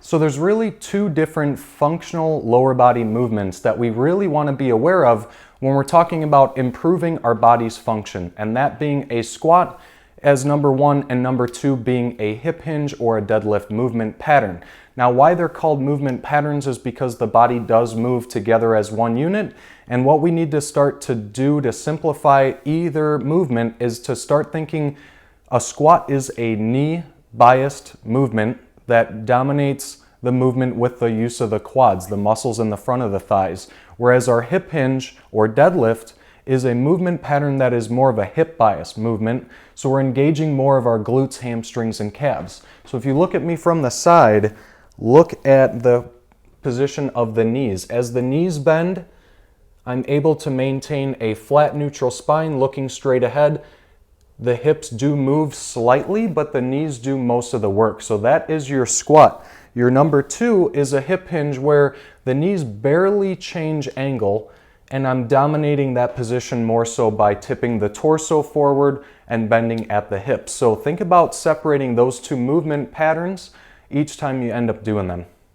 So there's really two different functional lower body movements that we really want to be aware of when we're talking about improving our body's function, and that being a squat as number one and number two being a hip hinge or a deadlift movement pattern. Now, why they're called movement patterns is because the body does move together as one unit, and what we need to start to do to simplify either movement is to start thinking a squat is a knee biased movement that dominates the movement with the use of the quads, the muscles in the front of the thighs, whereas our hip hinge or deadlift is a movement pattern that is more of a hip bias movement, so we're engaging more of our glutes, hamstrings, and calves. So if you look at me from the side, look at the position of the knees. As the knees bend, I'm able to maintain a flat neutral spine looking straight ahead. The hips do move slightly, but the knees do most of the work. So that is your squat. Your number two is a hip hinge where the knees barely change angle, and I'm dominating that position more so by tipping the torso forward and bending at the hips. So think about separating those two movement patterns each time you end up doing them.